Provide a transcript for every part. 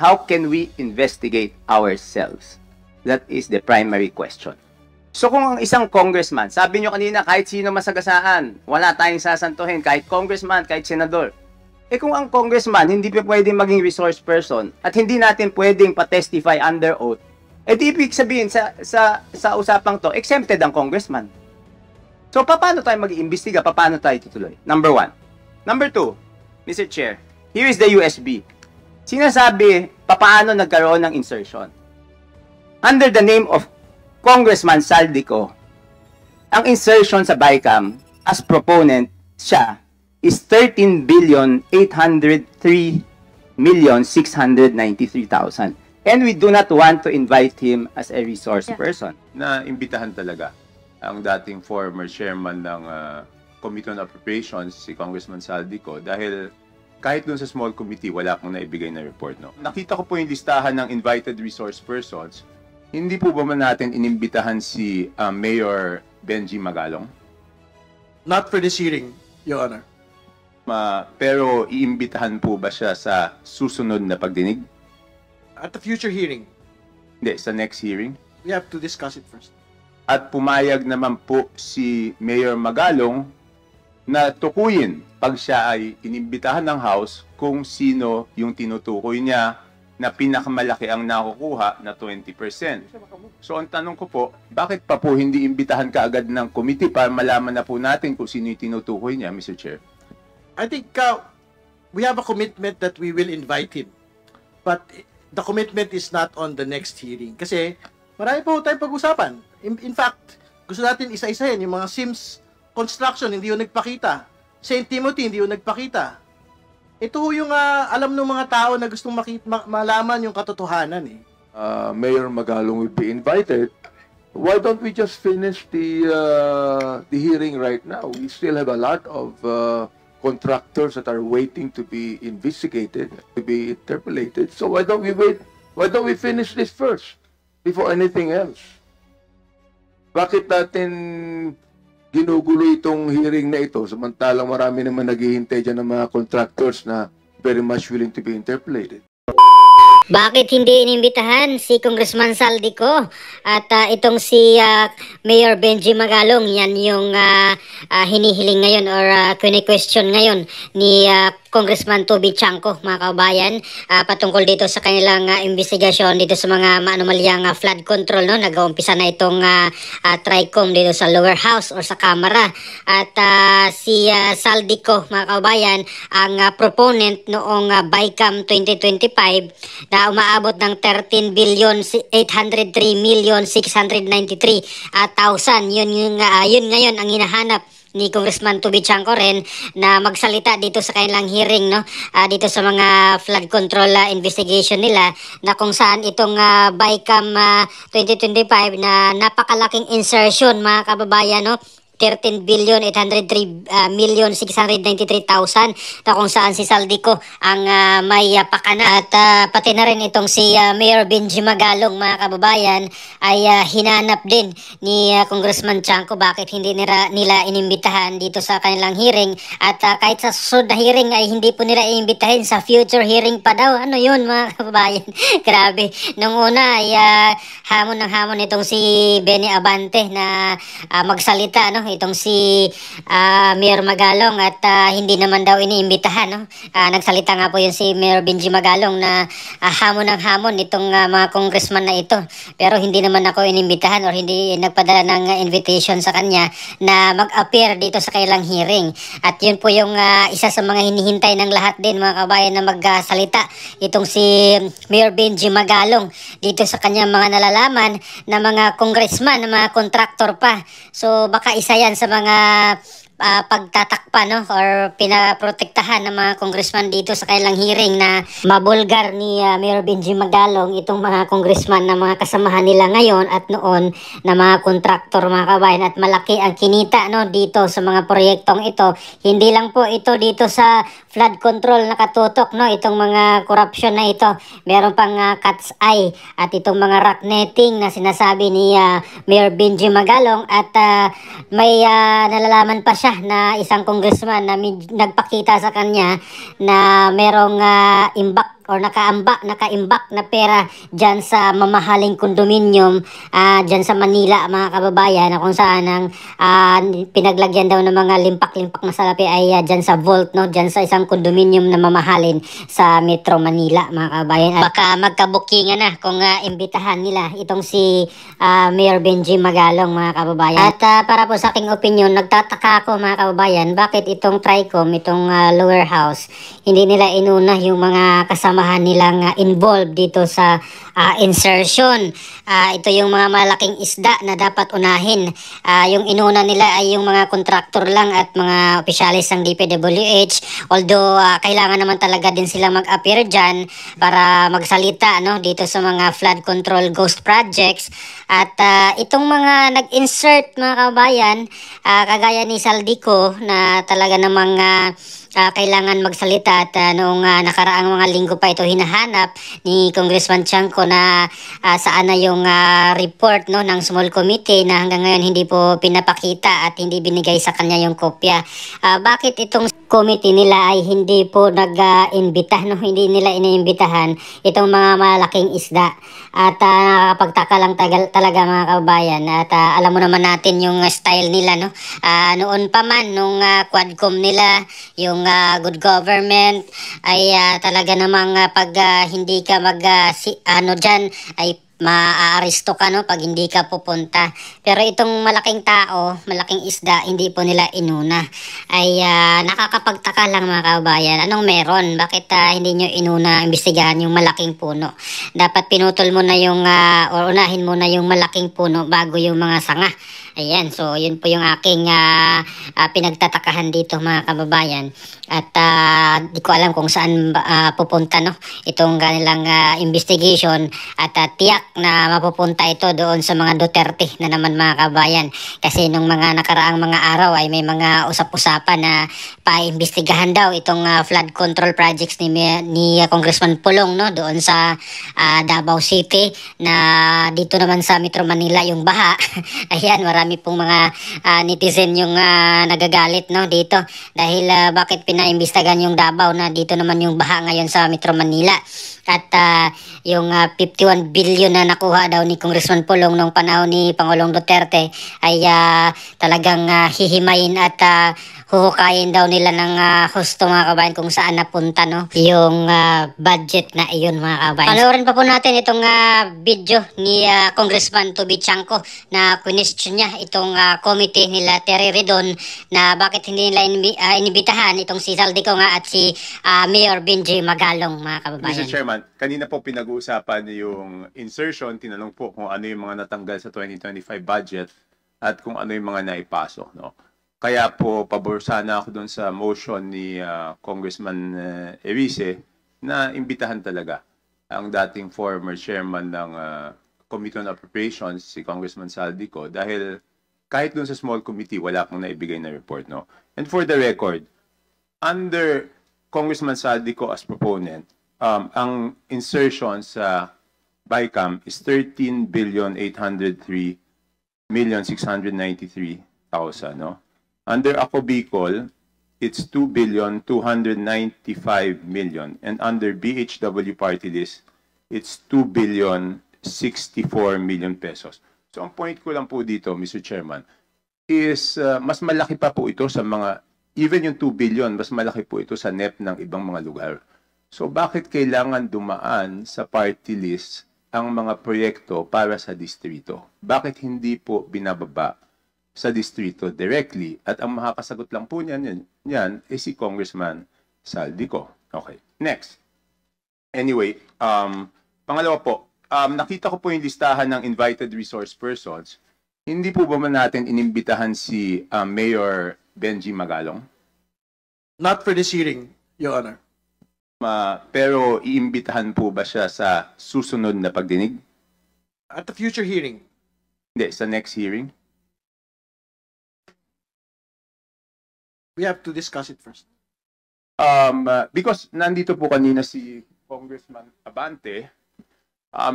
how can we investigate ourselves? That is the primary question. So kung ang isang congressman, sabi nyo kanina kahit sino masagasaan, wala tayong sasantuhin, kahit congressman, kahit senador. Eh kung ang congressman hindi pa pwedeng maging resource person at hindi natin pwedeng pa-testify under oath, eh di ibig sabihin sa usapang to, exempted ang congressman. So paano tayo mag-iimbestiga? Paano tayo tutuloy? Number 1. Number 2, Mr. Chair, here is the USB. Sinasabi, paano nagkaroon ng insertion? Under the name of Congressman Saldico, ang insertion sa BICAM as proponent siya is 13,803,693,000. And we do not want to invite him as a resource person. Na-imbitahan talaga ang dating former chairman ng Committee on Appropriations, si Congressman Saldico, dahil kahit dun sa small committee, wala pong naibigay na report. No? Nakita ko po yung listahan ng invited resource persons. Hindi po ba natin inimbitahan si Mayor Benji Magalong? Not for this hearing, Your Honor. Pero iimbitahan po ba siya sa susunod na pagdinig? At the future hearing, Hindi, sa next hearing. we have to discuss it first. At pumayag naman po si Mayor Magalong na tukuyin pag siya ay inimbitahan ng House kung sino yung tinutukoy niya na pinakamalaki ang nakukuha na 20%. So ang tanong ko po, bakit pa po hindi imbitahan kaagad ng committee para malaman na po natin kung sino yung tinutukoy niya, Mr. Chair? I think we have a commitment that we will invite him. But the commitment is not on the next hearing. Kasi marami po tayong pag-usapan. In fact, gusto natin isa-isahin yung mga Sims construction, hindi yung nagpakita. St. Timothy, hindi yung nagpakita. Ito yung alam ng mga tao na gustong malaman yung katotohanan eh. Mayor Magalong will be invited. Why don't we just finish the hearing right now? We still have a lot of contractors that are waiting to be investigated, to be interpolated. So why don't we wait? Why don't we finish this first before anything else? Bakit natin ginugulo itong hearing na ito samantalang marami naman naghihintay dyan ng mga contractors na very much willing to be interpolated? Bakit hindi inimbitahan si Congressman Saldico at itong si Mayor Benji Magalong? Yan yung hinihiling ngayon or kini-question ngayon ni Congressman Toby Chanco, mga kabayan, patungkol dito sa kanilang investigasyon dito sa mga anomalyang flood control. No? Nag-uumpisa na itong TRICOM dito sa lower house or sa Kamara. At si Saldico, mga kabayan, ang proponent noong BICAM 2025 na umaabot ng 13,803,693,000. Yun ngayon ang hinahanap ni Congressman Toby Chanco rin na magsalita dito sa kanilang hearing, no? Dito sa mga flood control investigation nila, na kung saan itong BICAM 2025 na napakalaking insertion, mga kababayan, no? 13,803,693,000 na kung saan si Saldico ang may pakana. At pati na rin itong si Mayor Benji Magalong, mga kababayan, ay hinanap din ni Congressman Chanco bakit hindi nila inimbitahan dito sa kanilang hearing. At kahit sa susunod na hearing ay hindi po nila inimbitahin, sa future hearing pa daw. Ano yun, mga kababayan? Grabe. Nung una ay hamon ng hamon itong si Benny Abante na magsalita, no? Itong si Mayor Magalong at hindi naman daw iniimbitahan, no? Nagsalita nga po yun si Mayor Benji Magalong na hamon ng hamon itong mga congressman na ito, pero hindi naman ako inimbitahan or hindi nagpadala ng invitation sa kanya na mag-appear dito sa kailang hearing. At yun po yung isa sa mga hinihintay ng lahat din, mga kabayan, na magsalita itong si Mayor Benji Magalong dito sa kanyang mga nalalaman na mga congressman, na mga contractor pa. So baka isa yan sa mga pagtatakpan, no, or pinaprotektahan ng mga congressman dito sa kailang hearing na mabulgar ni Mayor Benji Magalong itong mga congressman na mga kasamahan nila ngayon at noon na mga kontraktor, mga kabayan, at malaki ang kinita, no, dito sa mga proyektong ito. Hindi lang po ito dito sa flood control nakatutok, no, itong mga corruption na ito. Meron pang cat's eye at itong mga rock netting na sinasabi ni Mayor Benji Magalong. At may nalalaman pa siya na isang congressman na nagpakita sa kanya na merong imbak or nakaimbak na pera dyan sa mamahaling kondominium dyan sa Manila, mga kababayan, na kung saan ang pinaglagyan daw ng mga limpak-limpak na salapi ay dyan sa vault, no? Dyan sa isang kondominium na mamahalin sa Metro Manila, mga kababayan. At baka magkabukingan na kung imbitahan nila itong si Mayor Benji Magalong, mga kababayan. At para po sa aking opinion, nagtataka ako, mga kababayan, bakit itong TRICOM, itong lower house, hindi nila inuna yung mga kasamahan nilang involved dito sa insertion. Ito yung mga malaking isda na dapat unahin. Yung inuna nila ay yung mga kontraktor lang at mga opisyalis ng DPWH. Although kailangan naman talaga din sila mag-appear dyan para magsalita, no, dito sa mga flood control ghost projects. At itong mga nag-insert, mga kabayan, kagaya ni Saldico na talaga namang kailangan magsalita at noong nakaraang mga linggo pa ito hinahanap ni Congressman Chanco na saan na yung report, no, ng small committee na hanggang ngayon hindi po pinapakita at hindi binigay sa kanya yung kopya. Bakit itong committee nila ay hindi po nag-imbita, no? Hindi nila iniimbitahan itong mga malaking isda. At nakakapagtaka lang talaga, mga kababayan. At alam mo naman natin yung style nila, no? Noon pa man nung Quadcom nila, yung good government ay talaga namang pag hindi ka dyan ay maaaresto ka, no, pag hindi ka pupunta. Pero itong malaking tao, malaking isda, hindi po nila inuna. Ay nakakapagtaka lang, mga kababayan. Anong meron? Bakit hindi nyo inuna imbestigahan yung malaking puno? Dapat pinutol mo na yung o unahin mo na yung malaking puno bago yung mga sanga. Ayan, so yun po yung aking pinagtatakahan dito, mga kababayan. At di ko alam kung saan pupunta, no, itong kanilang investigation. At tiyak na mapupunta ito doon sa mga Duterte na naman, mga kababayan. Kasi nung mga nakaraang mga araw ay may mga usap-usapan na paimbestigahan daw itong flood control projects ni Congressman Pulong, no, doon sa Davao City, na dito naman sa Metro Manila yung baha. Ayan, marami pong mga netizen yung nagagalit, no, dito dahil bakit pinaimbestigahan yung Davao na dito naman yung baha ngayon sa Metro Manila. At yung 51 billion na nakuha daw ni Congressman Pulong nung panahon ni Pangulong Duterte ay talagang hihimayin at huhukayin daw nila ng husto, mga kabayan, kung saan napunta, no, yung budget na iyon, mga kabayan. Panoorin pa po natin itong video ni Congressman Toby Chanco na question niya itong committee nila Terry Redon na bakit hindi nila inibitahan itong si Saldico nga at si Mayor Benji Magalong, mga kababayan. Mr. Chairman, kanina po pinag-uusapan yung insertion, tinanong po kung ano yung mga natanggal sa 2025 budget at kung ano yung mga naipasok, no? Kaya po pabor sana ako doon sa motion ni Congressman Erice na imbitahan talaga ang dating former chairman ng Committee on Appropriations, si Congressman Saldico, dahil kahit doon sa small committee wala kang naibigay na report, no? And for the record, under Congressman Saldico as proponent, ang insertion sa BICAM is 13,803,693,000, no? Under Ako Bicol, it's 2,295,000,000, and under BHW party list, it's 2,064,000,000 pesos. So ang point ko lang po dito, Mr. Chairman, is mas malaki pa po ito sa mga, even yung 2 billion, mas malaki po ito sa NEP ng ibang mga lugar. So bakit kailangan dumaan sa party list ang mga proyekto para sa distrito? Bakit hindi po binababa sa distrito directly? At ang makakasagot lang po niyan is si Congressman Saldico. Okay, next. Anyway, pangalawa po, nakita ko po yung listahan ng invited resource persons. Hindi po ba man natin inimbitahan si Mayor Benji Magalong? Not for this hearing, Your Honor. Pero iimbitahan po ba siya sa susunod na pagdinig? At the future hearing. Hindi, sa next hearing? We have to discuss it first. Because nandito po kanina si Congressman Abante,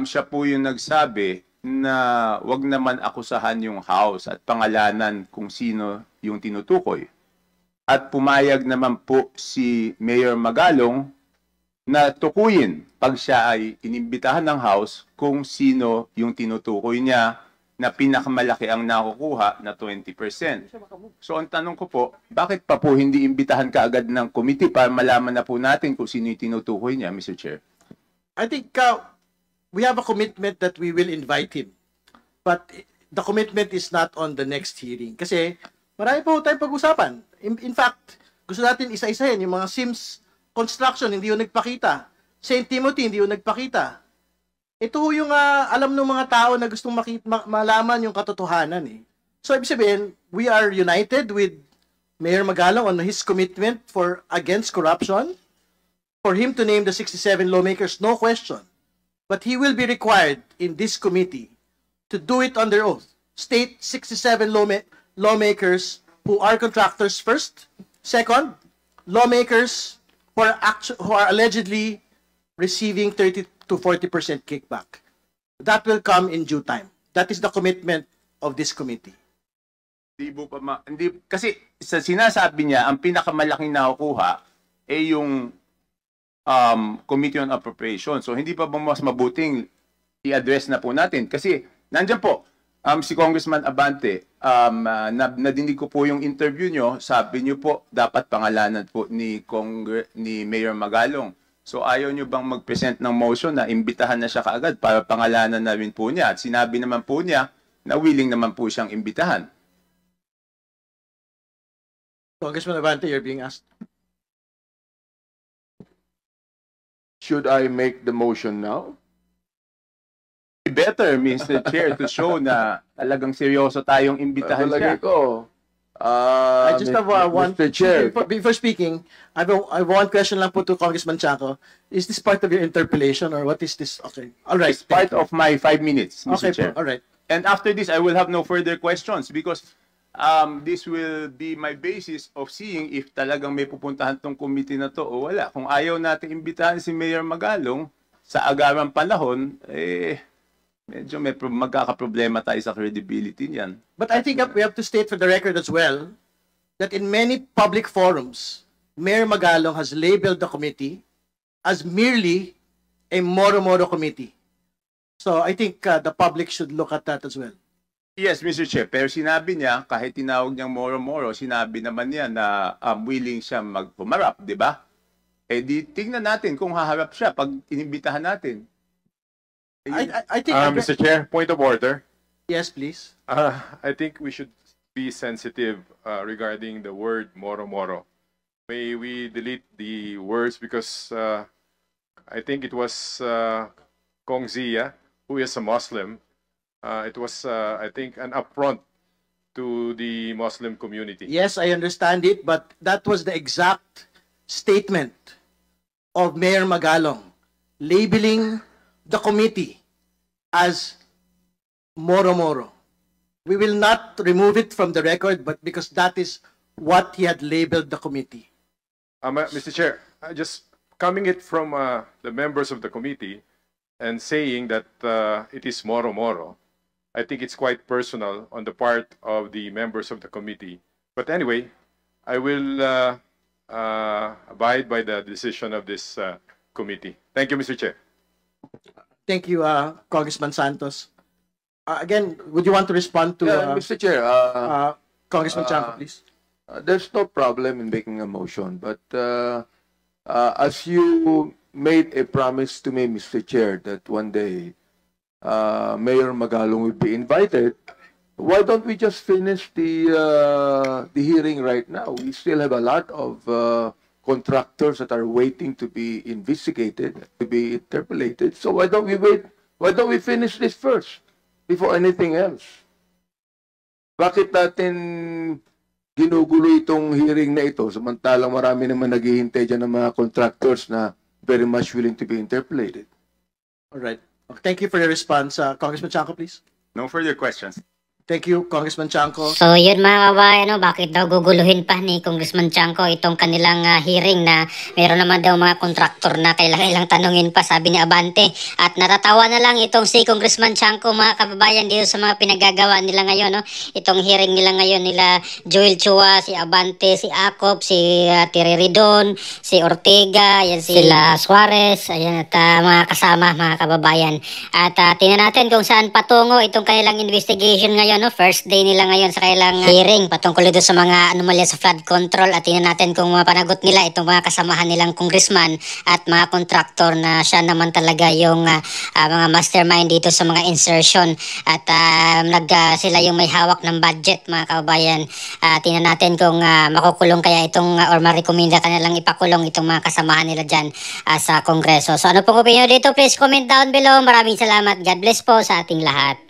siya po yung nagsabi na wag naman akusahan yung House at pangalanan kung sino yung tinutukoy. At pumayag naman po si Mayor Magalong na tukuyin pag siya ay inimbitahan ng House kung sino yung tinutukoy niya na pinakamalaki ang nakukuha na 20%. So ang tanong ko po, bakit pa po hindi imbitahan kaagad ng committee para malaman na po natin kung sino yung tinutukoy niya, Mr. Chair? I think we have a commitment that we will invite him. But the commitment is not on the next hearing. Kasi marami po tayong pag-usapan. In fact, gusto natin isa-isahin yung mga Sims construction, hindi yung nagpakita. St. Timothy, hindi yung nagpakita. Ito yung alam ng mga tao na gustong malaman yung katotohanan eh. So, ibig sabihin, we are united with Mayor Magalong on his commitment for against corruption. For him to name the 67 lawmakers, no question. But he will be required in this committee to do it under oath. State 67 lawmakers who are contractors first. Second, lawmakers who are allegedly receiving 30 to 40% kickback. That will come in due time. That is the commitment of this committee. Hindi, kasi sa sinasabi niya, ang pinakamalaking nakukuha ay yung Committee on Appropriation. So hindi pa ba mas mabuting i-address na po natin? Kasi nandiyan po, si Congressman Abante, nadinig ko po yung interview nyo, sabi nyo po, dapat pangalanan po ni Mayor Magalong. So ayaw nyo bang mag-present ng motion na imbitahan na siya kaagad para pangalanan na rin po niya? At sinabi naman po niya na willing naman po siyang imbitahan. Congressman Abante, you're being asked. Should I make the motion now? Better, Mr. Chair, to show na talagang seryoso tayong imbitahan siya. I just have one. Mr. Chair. Before speaking, I have one question lang po to Congressman Chaco. Is this part of your interpellation or what is this? Okay. All right. It's part of my 5 minutes, Mr. Okay Chair. po. All right. And after this, I will have no further questions because this will be my basis of seeing if talagang may pupuntahan tong committee na to o wala. Kung ayaw natin imbitahan si Mayor Magalong sa agarang panahon, medyo may magkakaproblema tayo sa credibility niyan. But I think we have to state for the record as well that in many public forums, Mayor Magalong has labeled the committee as merely a moro-moro committee. So I think the public should look at that as well. Yes, Mr. Chair. Pero sinabi niya, kahit tinawag niyang moro-moro, sinabi naman niya na willing siya magpumarap, di ba? Eh di tingnan natin kung haharap siya pag inimbitahan natin. I think Mr. Chair, point of order. Yes, please. I think we should be sensitive regarding the word moro-moro. May we delete the words because I think it was Kong Zia, who is a Muslim. It was, I think, an affront to the Muslim community. Yes, I understand it, but that was the exact statement of Mayor Magalong, labeling the committee as moro-moro. We will not remove it from the record, but because that is what he had labeled the committee. Mr. Chair, just coming it from the members of the committee and saying that it is moro-moro, I think it's quite personal on the part of the members of the committee. But anyway, I will abide by the decision of this committee. Thank you, Mr. Chair. Thank you, Congressman Santos. Again, would you want to respond to Mr. Chair, Congressman Chanco, please? there's no problem in making a motion, but as you made a promise to me, Mr. Chair, that one day Mayor Magalong will be invited, why don't we just finish the hearing right now? We still have a lot of contractors that are waiting to be investigated, to be interpolated. So why don't we wait? Why don't we finish this first before anything else? Bakit natin ginugulo itong hearing na ito samantalang marami naman naghihintay dyan ng mga contractors na very much willing to be interpolated? All right. Thank you for your response. Congressman Chanco, please. No further questions. Thank you, Congressman Chanco. So yun mga kabayan, no, bakit daw guguluhin pa ni Congressman Chanco itong kanilang hearing na meron naman daw mga kontraktor na kailangan tanungin pa, sabi ni Abante. At natatawa na lang itong si Congressman Chanco mga kababayan dito sa mga pinagagawa nila ngayon. No? Itong hearing nila ngayon nila Joel Chua, si Abante, si Acop, si Tiriridon, si Ortega, yan sila Suarez, ayan, at mga kasama mga kababayan. At tingnan natin kung saan patungo itong kanilang investigation ngayon. No? First day nila ngayon sa kailang hearing patungkol dito sa mga anomalya sa flood control at tingnan natin kung mapanagot nila itong mga kasamahan nilang congressman at mga kontraktor na siya naman talaga yung mga mastermind dito sa mga insertion at sila yung may hawak ng budget mga kababayan. Tingnan natin kung makukulong kaya itong or marekomenda ka nilang ipakulong itong mga kasamahan nila dyan sa kongreso. So ano pong opinion dito? Please comment down below. Maraming salamat. God bless po sa ating lahat.